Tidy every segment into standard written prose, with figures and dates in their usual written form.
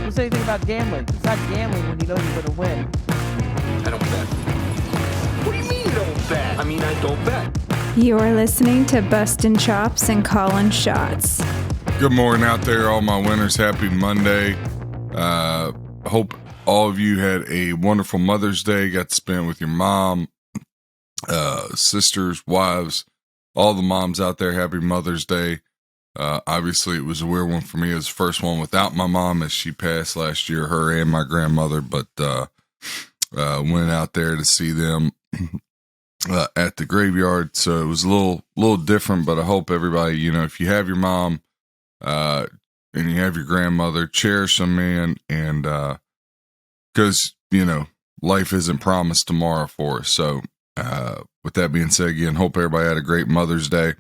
Who said anything about gambling? It's not gambling when you know you're going to win. I don't bet. What do you mean you don't bet? I mean, I don't bet. You're listening to Bustin' Chops and Callin' Shots. Good morning out there, all my winners. Happy Monday. Hope all of you had a wonderful Mother's Day. Got to spend with your mom, sisters, wives, all the moms out there. Happy Mother's Day. Obviously, it was a weird one for me. It was the first one without my mom as she passed last year, her and my grandmother, but went out there to see them at the graveyard. So it was a little different, but I hope everybody, you know, if you have your mom and you have your grandmother, cherish them, man. And because, you know, life isn't promised tomorrow for us. So with that being said, again, hope everybody had a great Mother's Day.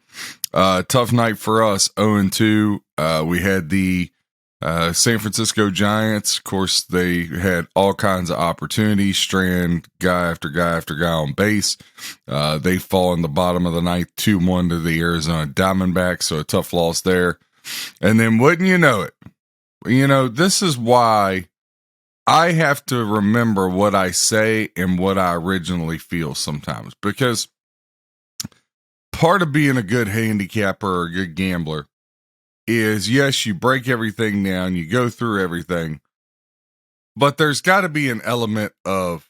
Tough night for us, 0-2. We had the San Francisco Giants. Of course, they had all kinds of opportunities, strand guy after guy after guy on base. They fall in the bottom of the ninth, 2-1 to the Arizona Diamondbacks, so a tough loss there. And then wouldn't you know it, you know, this is why I have to remember what I say and what I originally feel sometimes, because part of being a good handicapper or a good gambler is, yes, you break everything down, you go through everything, but there's got to be an element of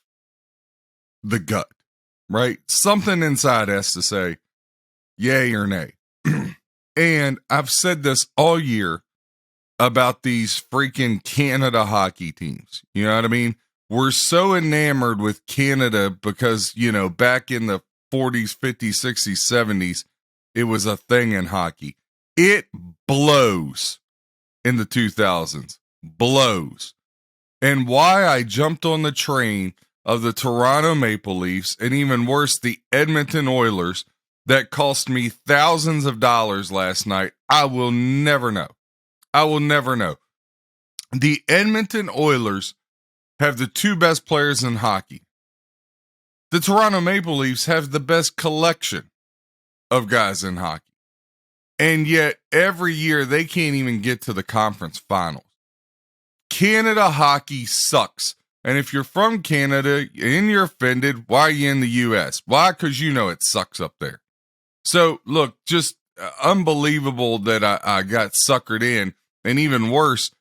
the gut, right? Something inside has to say yay or nay. And I've said this all year about these freaking Canada hockey teams. You know what I mean? We're so enamored with Canada because, you know, back in the 40s, 50s, 60s, 70s, it was a thing in hockey. It blows in the 2000s. Blows. And why I jumped on the train of the Toronto Maple Leafs, and even worse, the Edmonton Oilers, that cost me thousands of dollars last night, I will never know. I will never know. The Edmonton Oilers have the two best players in hockey. The Toronto Maple Leafs have the best collection of guys in hockey. And yet, every year, they can't even get to the conference finals. Canada hockey sucks. And if you're from Canada and you're offended, why are you in the U.S.? Why? Because you know it sucks up there. So, look, just unbelievable that I got suckered in. And even worse,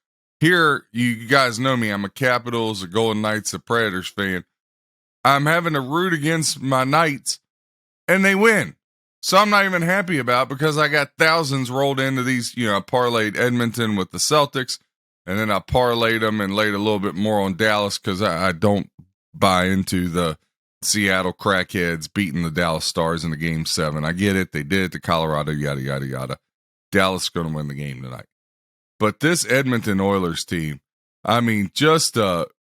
here, you guys know me. I'm a Capitals, a Golden Knights, a Predators fan. I'm having to root against my Knights, and they win. So I'm not even happy about it because I got thousands rolled into these. You know, I parlayed Edmonton with the Celtics, and then I parlayed them and laid a little bit more on Dallas because I don't buy into the Seattle crackheads beating the Dallas Stars in the Game 7. I get it. They did it to Colorado, yada, yada, yada. Dallas is going to win the game tonight. But this Edmonton Oilers team, I mean, just Draisaitl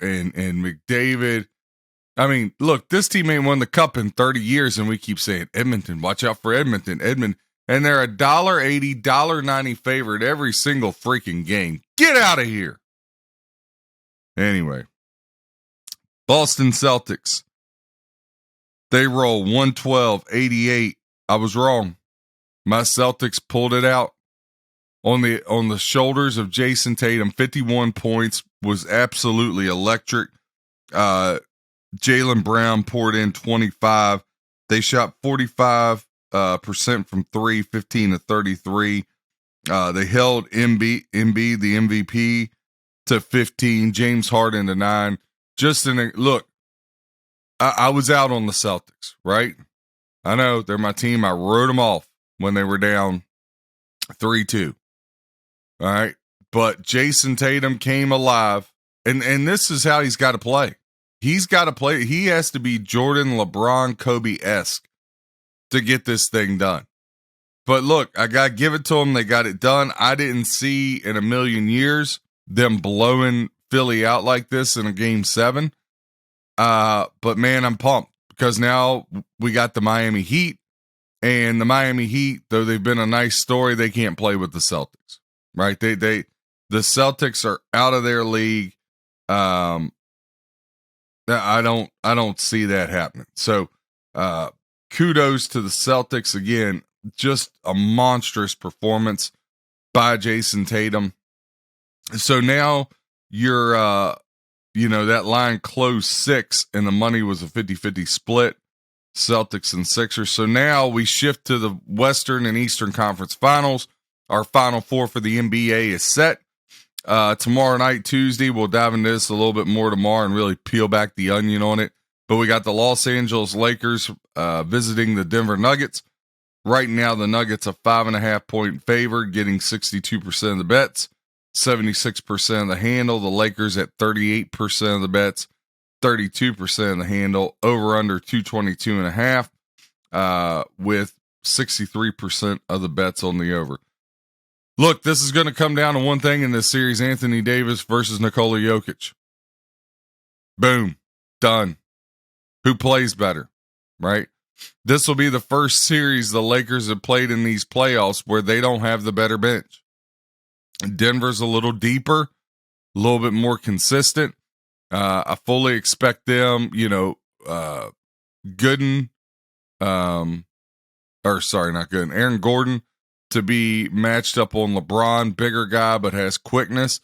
and McDavid. I mean, look, this team ain't won the cup in 30 years, and we keep saying, Edmonton, watch out for Edmonton, and they're a $1.80, $1.90 favorite every single freaking game. Get out of here. Anyway, Boston Celtics, they roll 112-88. I was wrong. My Celtics pulled it out on the shoulders of Jayson Tatum. 51 points, was absolutely electric. Jaylen Brown poured in 25. They shot 45% from three, 15 to 33. They held Embiid, the MVP, to 15. James Harden to 9. Just look, I was out on the Celtics, right? I know they're my team. I wrote them off when they were down 3-2. All right. But Jayson Tatum came alive, and this is how he's got to play. He's got to play. He has to be Jordan, LeBron, Kobe-esque to get this thing done. But look, I got to give it to them. They got it done. I didn't see in a million years them blowing Philly out like this in a Game 7. But, man, I'm pumped because now we got the Miami Heat. And the Miami Heat, though they've been a nice story, they can't play with the Celtics, right? The Celtics are out of their league. I don't see that happening. So, kudos to the Celtics again. Just a monstrous performance by Jayson Tatum. So now you're, that line closed 6 and the money was a 50-50 split, Celtics and Sixers. So now we shift to the Western and Eastern Conference Finals. Our Final Four for the NBA is set. Tomorrow night, Tuesday, we'll dive into this a little bit more tomorrow and really peel back the onion on it. But we got the Los Angeles Lakers visiting the Denver Nuggets. Right now, the Nuggets a 5.5-point favorite, getting 62% of the bets, 76% of the handle. The Lakers at 38% of the bets, 32% of the handle. Over under 222.5, with 63% of the bets on the over. Look, this is going to come down to one thing in this series: Anthony Davis versus Nikola Jokic. Boom, done. Who plays better, right? This will be the first series the Lakers have played in these playoffs where they don't have the better bench. Denver's a little deeper, a little bit more consistent. I fully expect them, Aaron Gordon to be matched up on LeBron, bigger guy, but has quickness.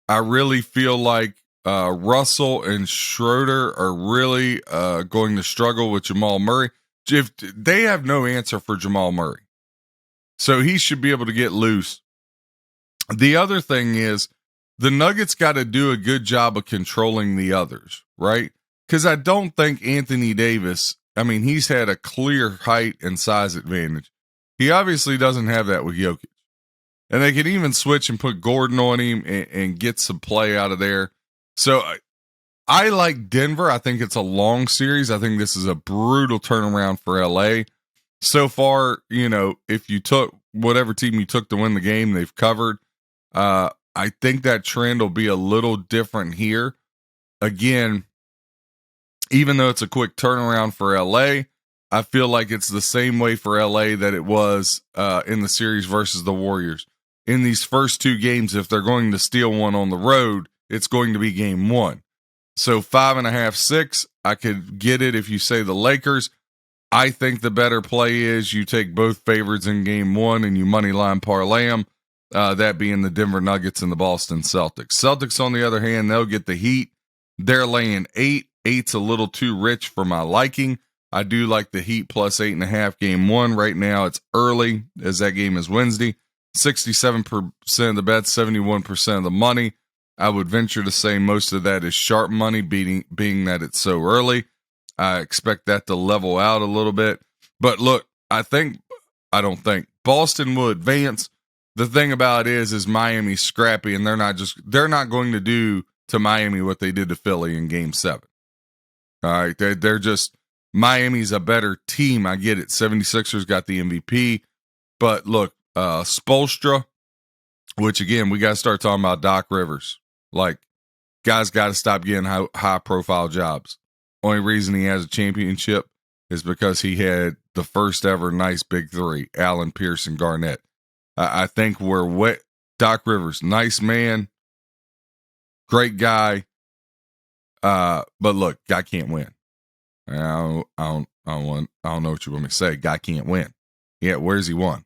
I really feel like Russell and Schroeder are really going to struggle with Jamal Murray. If they have no answer for Jamal Murray, so he should be able to get loose. The other thing is the Nuggets got to do a good job of controlling the others, right? Because I don't think Anthony Davis, he's had a clear height and size advantage. He obviously doesn't have that with Jokic. And they can even switch and put Gordon on him and get some play out of there. So I like Denver. I think it's a long series. I think this is a brutal turnaround for LA. So far, if you took whatever team you took to win the game, they've covered. I think that trend will be a little different here. Again, even though it's a quick turnaround for LA, I feel like it's the same way for LA that it was in the series versus the Warriors. In these first two games, if they're going to steal one on the road, it's going to be game one. So 5.5, 6, I could get it if you say the Lakers. I think the better play is you take both favorites in game one and you money line parlay them, that being the Denver Nuggets and the Boston Celtics. Celtics, on the other hand, they'll get the Heat. They're laying 8. 8's a little too rich for my liking. I do like the Heat plus 8.5 game one. Right now it's early as that game is Wednesday. 67% of the bets, 71% of the money. I would venture to say most of that is sharp money, being that it's so early. I expect that to level out a little bit. But look, I don't think Boston will advance. The thing about it is Miami's scrappy, and they're not going to do to Miami what they did to Philly in game 7. All right. They're just, Miami's a better team. I get it. 76ers got the MVP. But look, Spoelstra, which again, we got to start talking about Doc Rivers. Like, guys got to stop getting high profile jobs. Only reason he has a championship is because he had the first ever nice big three, Allen, Pierce, and Garnett. I think we're wet. Doc Rivers, nice man, great guy. But look, guy can't win. I don't know what you want me to say. Guy can't win. Yeah, where's he won?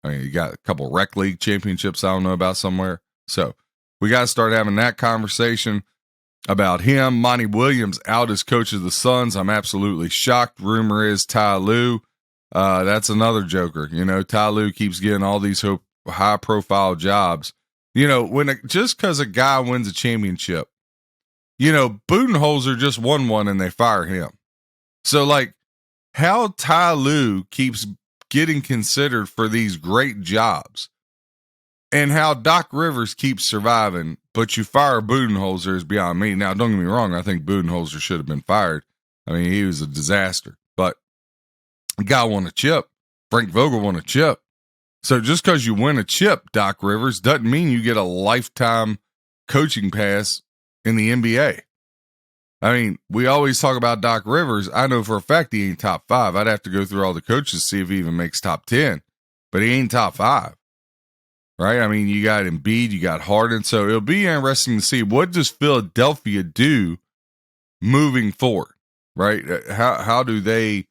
He got a couple rec league championships I don't know about somewhere. So we got to start having that conversation about him. Monty Williams out as coach of the Suns. I'm absolutely shocked. Rumor is Ty Lue. That's another joker. Ty Lue keeps getting all these high profile jobs. Just because a guy wins a championship, Budenholzer just won one and they fire him. So like how Ty Lue keeps getting considered for these great jobs and how Doc Rivers keeps surviving, but you fire Budenholzer is beyond me. Now, don't get me wrong. I think Budenholzer should have been fired. He was a disaster, but the guy won a chip. Frank Vogel won a chip. So just because you win a chip, Doc Rivers, doesn't mean you get a lifetime coaching pass in the NBA. We always talk about Doc Rivers. I know for a fact he ain't top 5. I'd have to go through all the coaches to see if he even makes top 10. But he ain't top 5. Right? You got Embiid, you got Harden. So it'll be interesting to see what does Philadelphia do moving forward. Right? How do they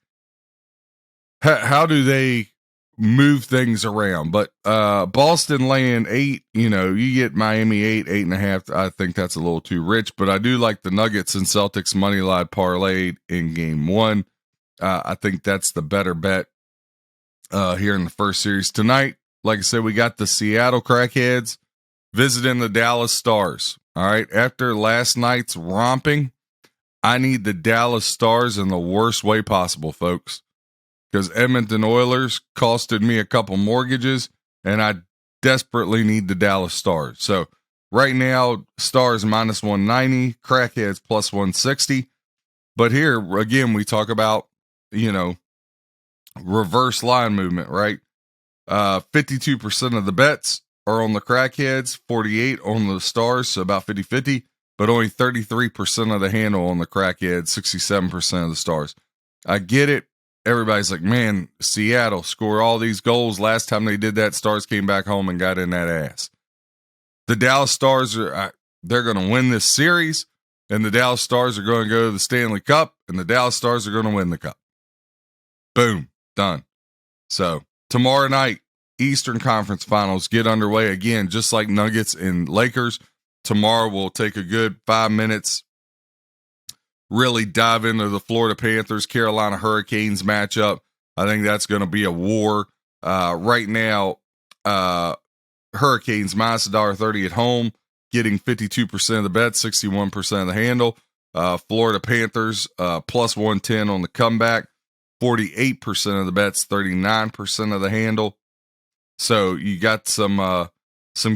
move things around. But Boston laying 8, you get Miami 8.5. I think that's a little too rich, but I do like the Nuggets and Celtics money line parlay in game 1. I think that's the better bet here in the first series tonight. Like I said, we got the Seattle Crackheads visiting the Dallas Stars. All right, after last night's romping, I need the Dallas Stars in the worst way possible, folks, because Edmonton Oilers costed me a couple mortgages, and I desperately need the Dallas Stars. So right now, Stars minus 190, Crackheads plus 160. But here, again, we talk about, reverse line movement, right? 52% of the bets are on the Crackheads, 48 on the Stars, so about 50-50, but only 33% of the handle on the Crackheads, 67% of the Stars. I get it. Everybody's like, man, Seattle scored all these goals. Last time they did that, Stars came back home and got in that ass. The Dallas Stars, they're going to win this series, and the Dallas Stars are going to go to the Stanley Cup, and the Dallas Stars are going to win the Cup. Boom. Done. So tomorrow night, Eastern Conference Finals get underway again, just like Nuggets and Lakers. Tomorrow we'll take a good 5 minutes, really dive into the Florida Panthers, Carolina Hurricanes matchup. I think that's going to be a war. Right now, Hurricanes minus $1.30 at home, getting 52% of the bet, 61% of the handle. Florida Panthers plus 110 on the comeback, 48% of the bets, 39% of the handle. So you got some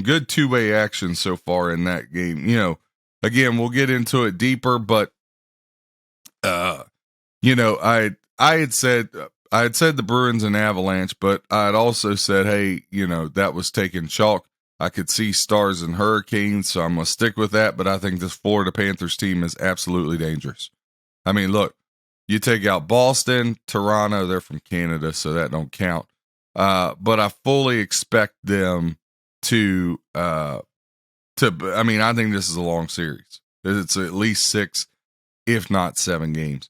good two-way action so far in that game. Again, we'll get into it deeper, but I had said the Bruins and Avalanche, but I'd also said, hey, that was taking chalk. I could see Stars and Hurricanes, so I'm going to stick with that, but I think this Florida Panthers team is absolutely dangerous. I mean, look, you take out Boston, Toronto, they're from Canada, so that don't count. But I fully expect them to, I think this is a long series. It's at least 6, if not 7 games.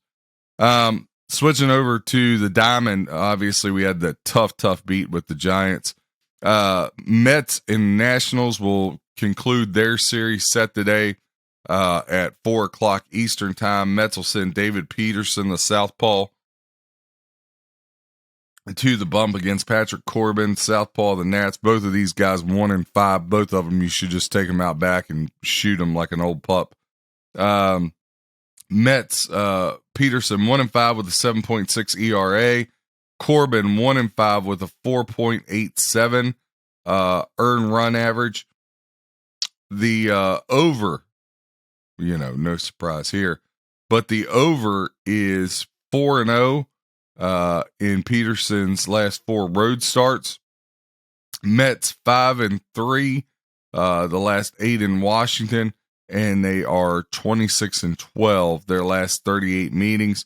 Switching over to the Diamond, obviously we had the tough beat with the Giants. Mets and Nationals will conclude their series set today at 4:00 Eastern time. Mets will send David Peterson, the southpaw, to the bump against Patrick Corbin, southpaw of the Nats. Both of these guys 1-5. Both of them, you should just take them out back and shoot them like an old pup. Mets, Peterson 1-5 with a 7.6 ERA. Corbin 1-5 with a 4.87 earned run average. The over, no surprise here, but the over is 4-0 in Peterson's last 4 road starts. Mets 5-3 the last 8 in Washington, and they are 26-12 their last 38 meetings.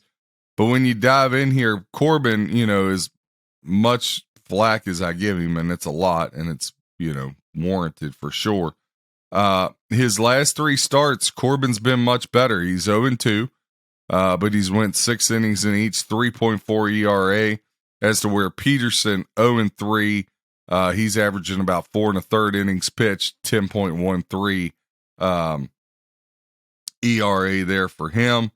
But when you dive in here, Corbin, is much flack as I give him, and it's a lot, and it's, warranted for sure. His last 3 starts, Corbin's been much better. He's 0-2, but he's went 6 innings in each, 3.4 ERA, as to where Peterson 0-3. He's averaging about 4 1/3 innings pitched, 10.13 ERA there for him.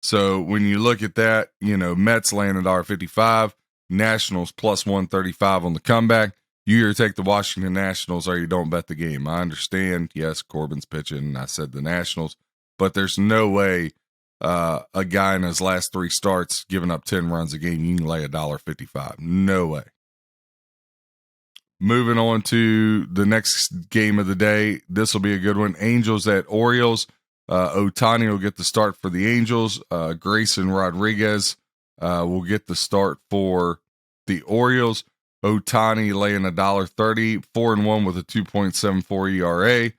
So when you look at that, Mets laying at $1.55, Nationals plus 135 on the comeback. You either take the Washington Nationals or you don't bet the game. I understand, yes, Corbin's pitching. I said the Nationals, but there's no way a guy in his last 3 starts giving up 10 runs a game, you can lay $1.55. No way. Moving on to the next game of the day. This will be a good one. Angels at Orioles. Ohtani will get the start for the Angels. Grayson Rodriguez will get the start for the Orioles. Ohtani laying $1.30, 4-1 with a 2.74 ERA.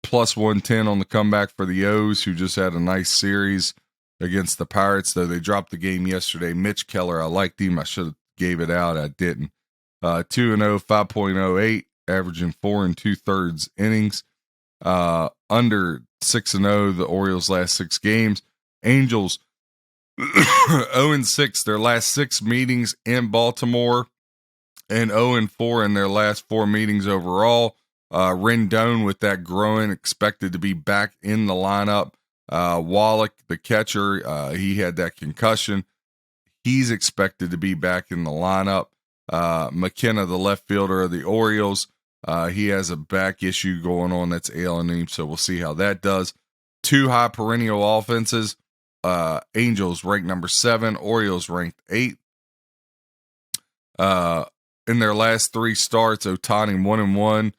Plus 110 on the comeback for the O's, who just had a nice series against the Pirates, though they dropped the game yesterday. Mitch Keller, I liked him. I should have gave it out. I didn't. 2-0, 5.08, averaging 4 2/3 innings. Under 6-0, the Orioles' last 6 games. Angels 0-6 their last 6 meetings in Baltimore, and 0-4 in their last 4 meetings overall. Rendon with that groin expected to be back in the lineup. Wallach, the catcher, he had that concussion. He's expected to be back in the lineup. McKenna, the left fielder of the Orioles, he has a back issue going on that's ailing him, so we'll see how that does. 2 high perennial offenses. Angels ranked number 7, Orioles ranked 8. In their last 3 starts, Ohtani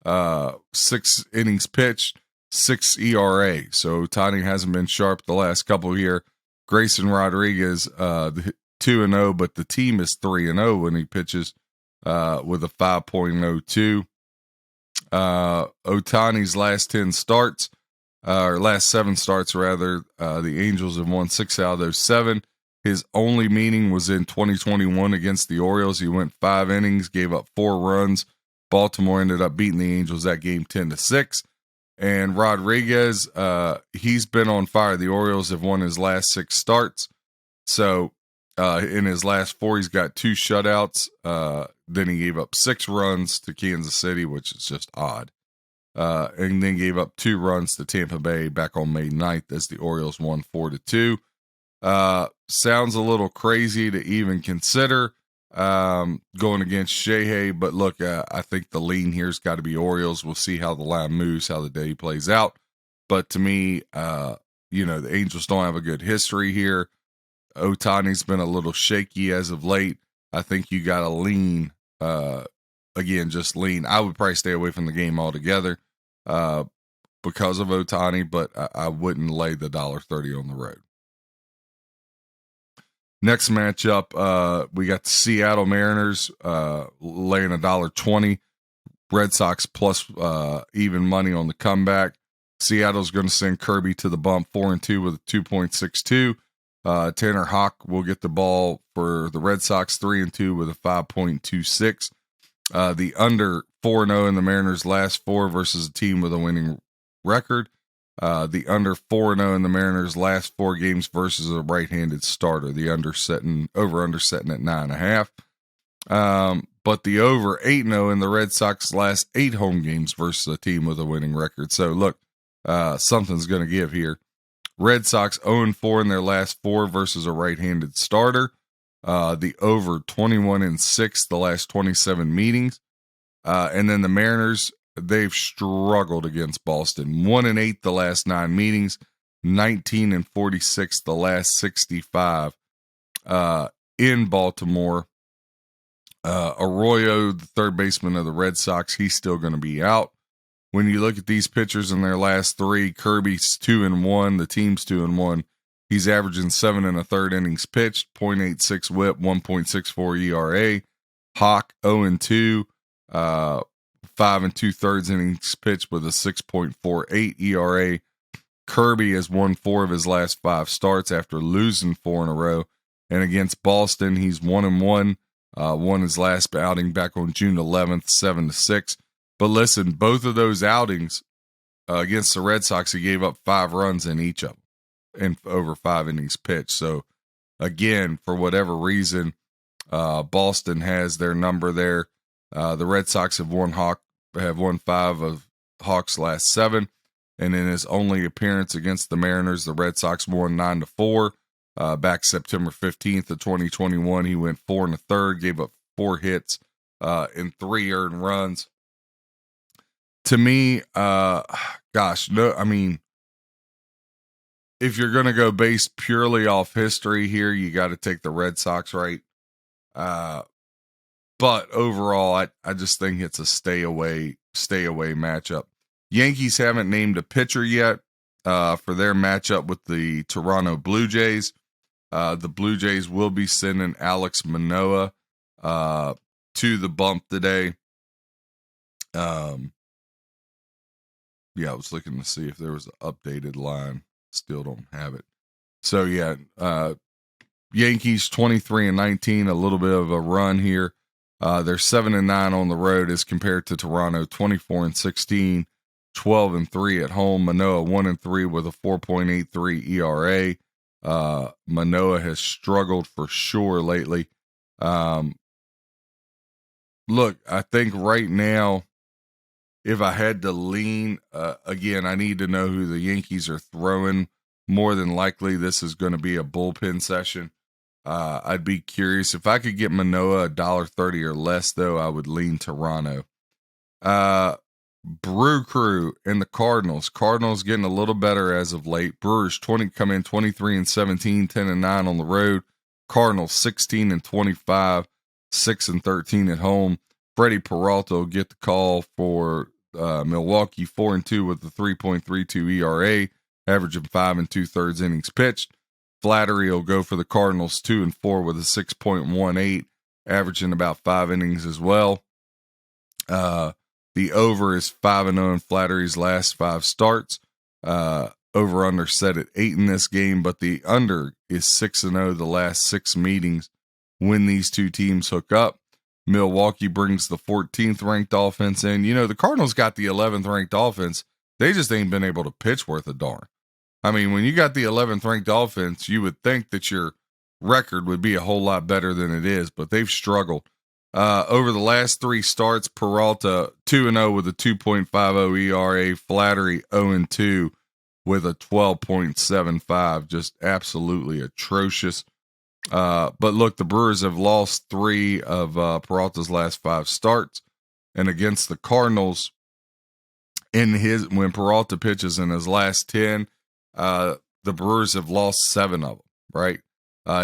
1-1, 6 innings pitched, 6 ERA. So Ohtani hasn't been sharp the last couple here. Grayson Rodriguez 2-0, but the team is 3-0 when he pitches with a 5.02. Ohtani's last 10 starts, or last 7 starts rather, the Angels have won 6 out of those 7. His only meeting was in 2021 against the Orioles. He went 5 innings, gave up 4 runs. Baltimore ended up beating the Angels that game 10-6. And Rodriguez, he's been on fire. The Orioles have won his last 6 starts. So in his last 4, he's got 2 shutouts. Then he gave up 6 runs to Kansas City, which is just odd. And then gave up 2 runs to Tampa Bay back on May 9th as the Orioles won 4-2. Sounds a little crazy to even consider going against Shehey, but look, I think the lean here's got to be Orioles. We'll see how the line moves, how the day plays out. But to me, the Angels don't have a good history here. Ohtani's been a little shaky as of late. I think you got to lean, again, just lean. I would probably stay away from the game altogether because of Ohtani, but I wouldn't lay the $1.30 on the road. Next matchup, we got the Seattle Mariners laying $1.20. Red Sox plus even money on the comeback. Seattle's going to send Kirby to the bump 4-2 with a 2.62. Tanner Houck will get the ball for the Red Sox 3-2 with a 5.26. The under 4-0 in the Mariners' last 4 versus a team with a winning record. The under 4-0 in the Mariners' last 4 games versus a right-handed starter. The over-under setting at 9.5. But the over 8-0 in the Red Sox' last 8 home games versus a team with a winning record. So look, something's going to give here. Red Sox 0-4 in their last 4 versus a right-handed starter. The over 21-6 the last 27 meetings. And then the Mariners, they've struggled against Boston. 1-8 the last 9 meetings, 19-46 the last 65 in Baltimore. Arroyo, the third baseman of the Red Sox, he's still going to be out. When you look at these pitchers in their last 3, Kirby's 2-1, the team's 2-1. He's averaging 7 1/3 innings pitched, 0.86 WHIP, 1.64 ERA. Houck 0-2. 5 2/3 innings pitched with a 6.48 ERA. Kirby has won 4 of his last 5 starts after losing 4 in a row. And against Boston, he's 1-1. Won his last outing back on June 11th, 7-6. But listen, both of those outings against the Red Sox, he gave up 5 runs in each of them and over 5 innings pitched. So again, for whatever reason, Boston has their number there. The Red Sox have won 5 of Hawks' last 7, and in his only appearance against the Mariners, the Red Sox won 9-4. Back September 15th of 2021, he went 4 1/3, gave up 4 hits and 3 earned runs. To me, if you're going to go based purely off history here, you got to take the Red Sox, right? But overall, I just think it's a stay away matchup. Yankees haven't named a pitcher yet for their matchup with the Toronto Blue Jays. The Blue Jays will be sending Alex Manoah to the bump today. I was looking to see if there was an updated line. Still don't have it. So Yankees 23-19, a little bit of a run here. They're 7-9 on the road as compared to Toronto 24-16, 12-3 at home. Manoah 1-3 with a 4.83 ERA. Manoah has struggled for sure lately. Look, I think right now, if I had to lean, again, I need to know who the Yankees are throwing. More than likely, this is going to be a bullpen session. I'd be curious. If I could get Manoah $1.30 or less, though, I would lean Toronto. Brew Crew and the Cardinals. Cardinals getting a little better as of late. Brewers come in 23-17, 10-9 on the road. Cardinals 16-25, 6-13 at home. Freddie Peralta will get the call for Milwaukee, 4-2 with a 3.32 ERA, averaging 5 2/3 innings pitched. Flattery will go for the Cardinals, 2-4 with a 6.18, averaging about 5 innings as well. The over is 5-0 in Flattery's last 5 starts. Over under set at 8 in this game, but the under is 6-0 the last 6 meetings when these two teams hook up. Milwaukee brings the 14th ranked offense in. You know, the Cardinals got the 11th ranked offense. They just ain't been able to pitch worth a darn. I mean, when you got the 11th ranked offense, you would think that your record would be a whole lot better than it is, but they've struggled. Over the last 3 starts, Peralta 2-0 with a 2.50 ERA, Flattery 0-2 with a 12.75, just absolutely atrocious. But look, the Brewers have lost 3 of Peralta's last 5 starts, and against the Cardinals, when Peralta pitches in his last 10, the Brewers have lost 7 of them. Right,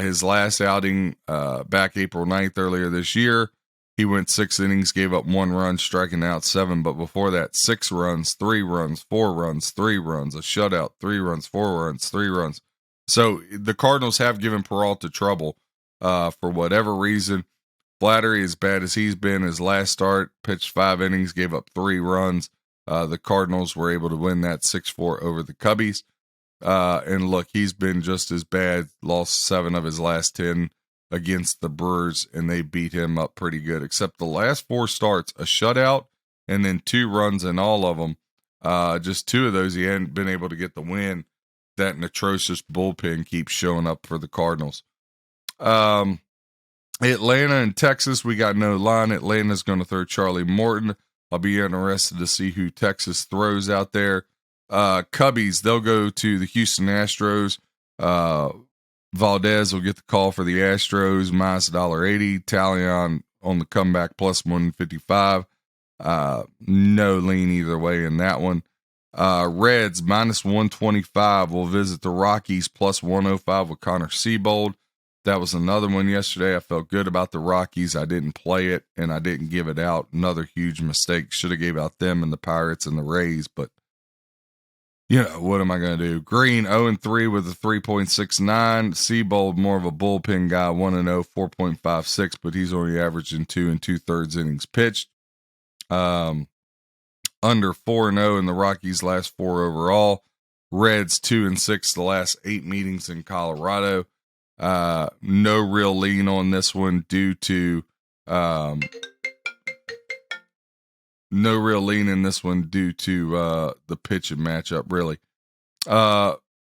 his last outing back April 9th earlier this year, he went 6 innings, gave up 1 run, striking out 7. But before that, 6 runs, 3 runs, 4 runs, 3 runs, a shutout, 3 runs, 4 runs, 3 runs. So the Cardinals have given Peralta trouble for whatever reason. Flattery, as bad as he's been, his last start, pitched 5 innings, gave up 3 runs. The Cardinals were able to win that 6-4 over the Cubbies. And look, he's been just as bad, lost 7 of his last 10 against the Brewers, and they beat him up pretty good, except the last 4 starts, a shutout, and then 2 runs in all of them. Just 2 of those, he hadn't been able to get the win. That atrocious bullpen keeps showing up for the Cardinals. Atlanta and Texas, we got no line. Atlanta's going to throw Charlie Morton. I'll be interested to see who Texas throws out there. Cubbies, they'll go to the Houston Astros. Valdez will get the call for the Astros, minus $1.80. Talion on the comeback, plus 155. No lean either way in that one. Reds, minus 125, will visit the Rockies, plus 105 with Connor Seabold. That was another one yesterday. I felt good about the Rockies. I didn't play it, and I didn't give it out. Another huge mistake. Should have gave out them and the Pirates and the Rays, but you know, what am I going to do? Green, 0-3 with a 3.69. Seabold, more of a bullpen guy, 1-0, 4.56, but he's only averaging 2 2/3 innings pitched. Under 4-0 in the Rockies' last 4 overall. Reds, 2-6 the last 8 meetings in Colorado. No real lean on this one due to the pitch and matchup, really.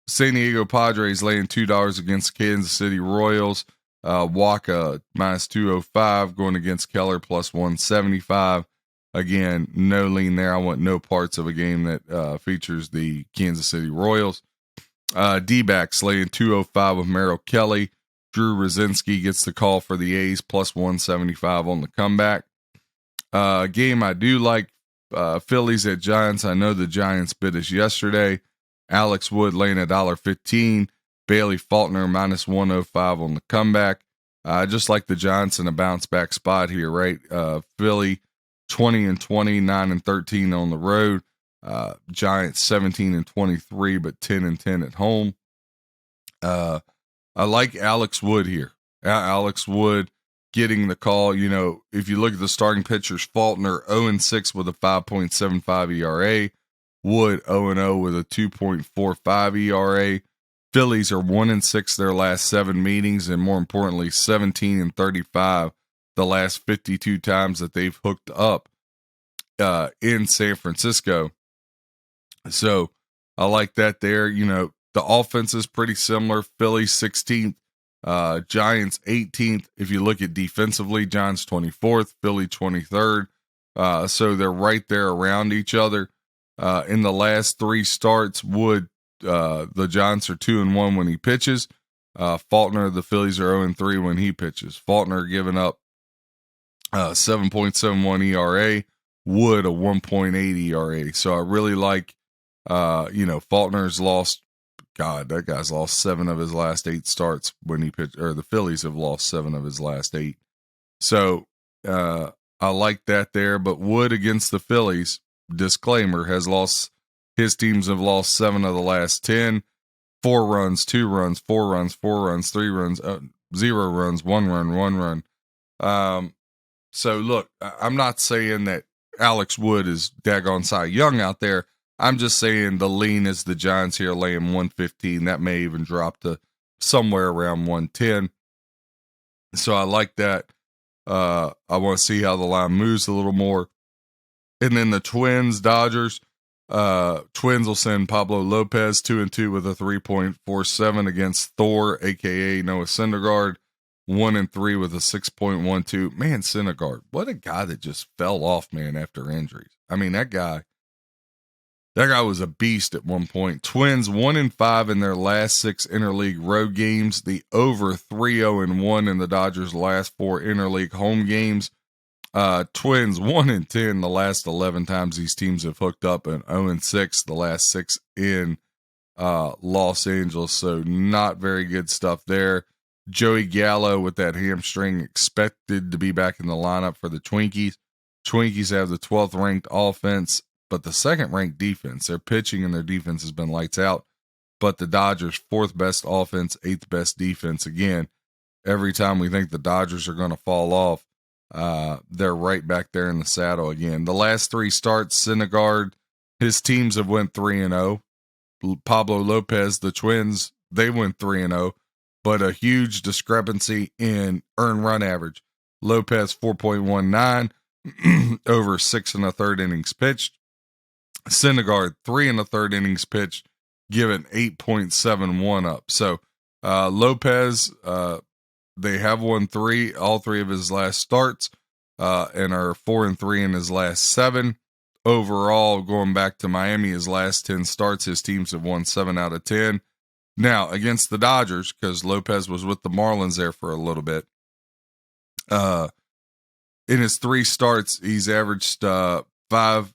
San Diego Padres laying $2 against Kansas City Royals. Waka minus 205 going against Keller plus 175. Again, no lean there. I want no parts of a game that features the Kansas City Royals. D-backs laying 205 with Merrill Kelly. Drew Rosinski gets the call for the A's, plus 175 on the comeback. Game I do like, Phillies at Giants. I know the Giants bit us yesterday. Alex Wood laying $1.15. Bailey Faulkner minus 105 on the comeback. I just like the Giants in a bounce back spot here, right? Philly 20-20, 9-13 on the road. Giants 17-23, but 10-10 at home. I like Alex Wood here. Alex Wood getting the call. You know, if you look at the starting pitchers, Faulkner 0-6 with a 5.75 ERA. Wood 0-0 with a 2.45 ERA. Phillies are 1-6 their last 7 meetings, and more importantly, 17-35 the last 52 times that they've hooked up in San Francisco. So I like that there. You know, The offense is pretty similar. Philly 16th, Giants 18th. If you look at defensively, Giants 24th, Philly 23rd. So they're right there around each other. In the last 3 starts, the Giants are 2-1 when he pitches. Faulkner, the Phillies are 0-3 when he pitches. Faulkner giving up 7.71 ERA, Wood a 1.8 ERA. So I really like, Faulkner's lost. God, that guy's lost 7 of his last 8 starts when he pitched, or the Phillies have lost 7 of his last 8. So I like that there. But Wood against the Phillies, disclaimer, his teams have lost 7 of the last 10. 4 runs, 2 runs, 4 runs, 4 runs, 3 runs, 0 runs, 1 run, 1 run. So look, I'm not saying that Alex Wood is daggone Cy Young out there. I'm just saying the lean is the Giants here laying 115. That may even drop to somewhere around 110. So I like that. I want to see how the line moves a little more. And then the Twins, Dodgers. Twins will send Pablo Lopez 2-2 with a 3.47 against Thor, aka Noah Syndergaard, 1-3 with a 6.12. Man, Syndergaard, what a guy that just fell off, man, after injuries. I mean, that guy was a beast at one point. Twins 1-5 in their last 6 interleague road games. The over 3-0-1 in the Dodgers' last 4 interleague home games. Twins 1-10 the last 11 times these teams have hooked up, and 0-6 the last 6 in Los Angeles. So not very good stuff there. Joey Gallo with that hamstring expected to be back in the lineup for the Twinkies. Twinkies have the 12th ranked offense, but the 2nd ranked defense. Their pitching and their defense has been lights out. But the Dodgers 4th best offense, 8th best defense. Again, every time we think the Dodgers are going to fall off, they're right back there in the saddle again. The last 3 starts, Syndergaard, his teams have went 3-0. Pablo Lopez, the Twins, they went 3-0, but a huge discrepancy in earned run average. Lopez 4.19 over 6 1/3 innings pitched. Syndergaard 3 1/3 innings pitched, giving 8.71 up. So Lopez, they have won all 3 of his last starts, and are 4-3 in his last 7. Overall, going back to Miami, his last 10 starts, his teams have won 7 out of 10. Now, against the Dodgers, because Lopez was with the Marlins there for a little bit, in his 3 starts, he's averaged 5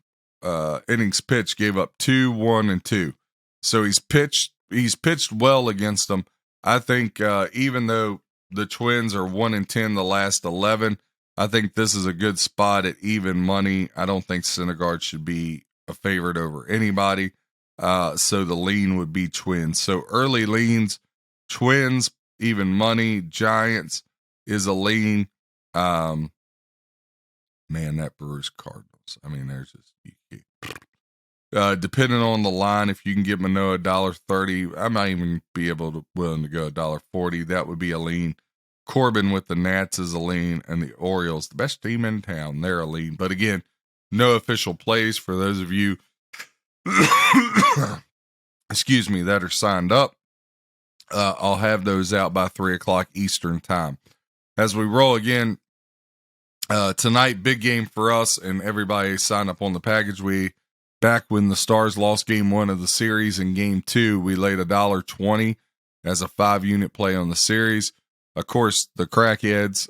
innings pitched, gave up 2, 1, and 2. So he's pitched well against them. I think even though the Twins are 1-10 the last 11, I think this is a good spot at even money. I don't think Syndergaard should be a favorite over anybody. So the lean would be Twins. So early leans, Twins, even money. Giants is a lean. Man, that Brewers Cardinals. I mean, there's just, depending on the line, if you can get Manoah $1.30, I might even be willing to go $1.40. That would be a lean. Corbin with the Nats is a lean, and the Orioles, the best team in town, they're a lean. But again, no official plays for those of you, excuse me, that are signed up. I'll have those out by 3:00 Eastern time. As we roll again, tonight, big game for us, and everybody signed up on the package. Back when the Stars lost game 1 of the series, in game 2, we laid $1.20 as a 5-unit play on the series. Of course, the crackheads,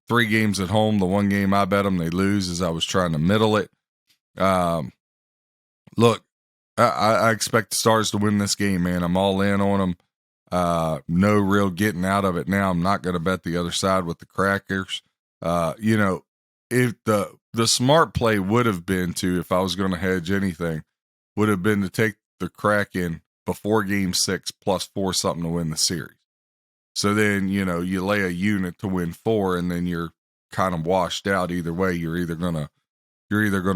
3 games at home. The 1 game I bet them, they lose, as I was trying to middle it. Look, I expect the Stars to win this game, man. I'm all in on them. No real getting out of it now. I'm not going to bet the other side with the Crackers. If the smart play would have been to, if I was going to hedge anything, would have been to take the Kraken before game 6 +4 something to win the series. So then, you lay a unit to win 4, and then you're kind of washed out either way. You're either gonna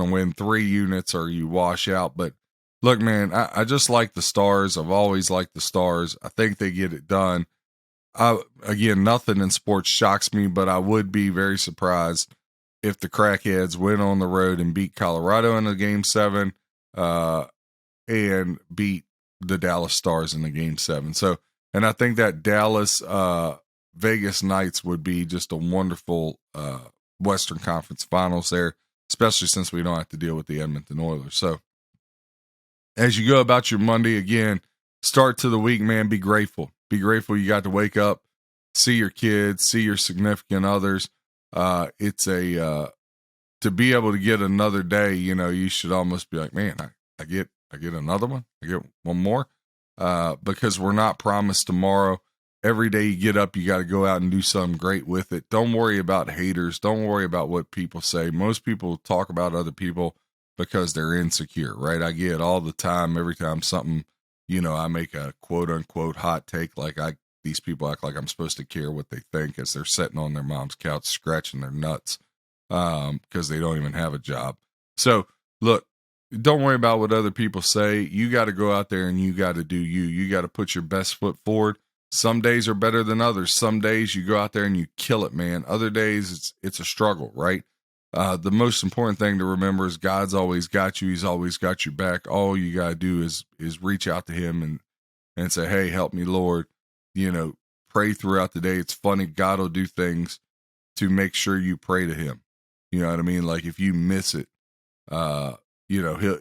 win 3 units or you wash out. But look, man, I just like the Stars. I've always liked the Stars. I think they get it done. Again, nothing in sports shocks me, but I would be very surprised if the Crackheads went on the road and beat Colorado in a game 7, and beat the Dallas Stars in the Game 7. So, and I think that Dallas Vegas Knights would be just a wonderful Western Conference Finals there, especially since we don't have to deal with the Edmonton Oilers. So, as you go about your Monday, again, start to the week, man, be grateful. Be grateful you got to wake up, see your kids, see your significant others. It's to be able to get another day, you know, you should almost be like, man, I get another one. I get one more, because we're not promised tomorrow. Every day you get up, you got to go out and do something great with it. Don't worry about haters. Don't worry about what people say. Most people talk about other people because they're insecure, right? I get all the time, every time something, you know, I make a quote unquote hot take, like these people act like I'm supposed to care what they think as they're sitting on their mom's couch scratching their nuts because they don't even have a job. So look, don't worry about what other people say. You got to go out there and you got to do you. You got to put your best foot forward. Some days are better than others. Some days you go out there and you kill it, man. Other days it's a struggle, right? The most important thing to remember is God's always got you. He's always got your back. All you got to do is reach out to him and say, hey, help me, Lord. You know, pray throughout the day. It's funny. God will do things to make sure you pray to him. You know what I mean? Like if you miss it, you know,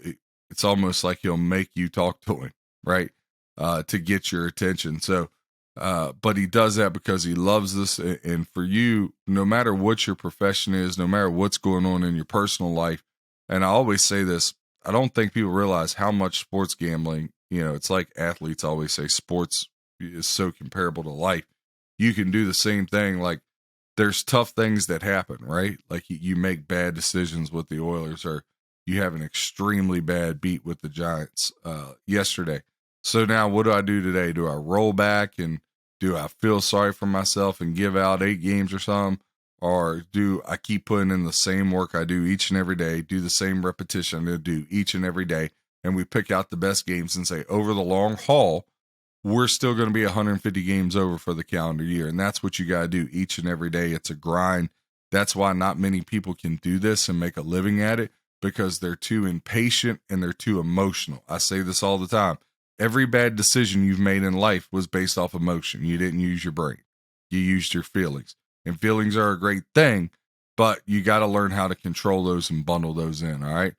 it's almost like he'll make you talk to him, right? To get your attention. So, but he does that because he loves us. And for you, no matter what your profession is, no matter what's going on in your personal life, and I always say this, I don't think people realize how much sports gambling, you know, it's like athletes always say sports is so comparable to life. You can do the same thing. Like there's tough things that happen, right? Like you make bad decisions with the Oilers, or you have an extremely bad beat with the Giants yesterday. So now what do I do today? Do I roll back and do I feel sorry for myself and give out 8 games or something? Or do I keep putting in the same work I do each and every day, do the same repetition I'm going to do each and every day, and we pick out the best games and say, over the long haul, we're still going to be 150 games over for the calendar year. And that's what you got to do each and every day. It's a grind. That's why not many people can do this and make a living at it, because they're too impatient and they're too emotional. I say this all the time. Every bad decision you've made in life was based off emotion. You didn't use your brain. You used your feelings. And feelings are a great thing, but you got to learn how to control those and bundle those in, all right?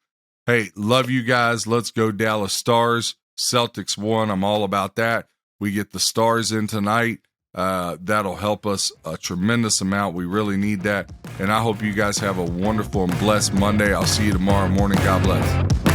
Hey, love you guys. Let's go Dallas Stars. Celtics won. I'm all about that. We get the Stars in tonight. That'll help us a tremendous amount. We really need that. And I hope you guys have a wonderful and blessed Monday. I'll see you tomorrow morning. God bless.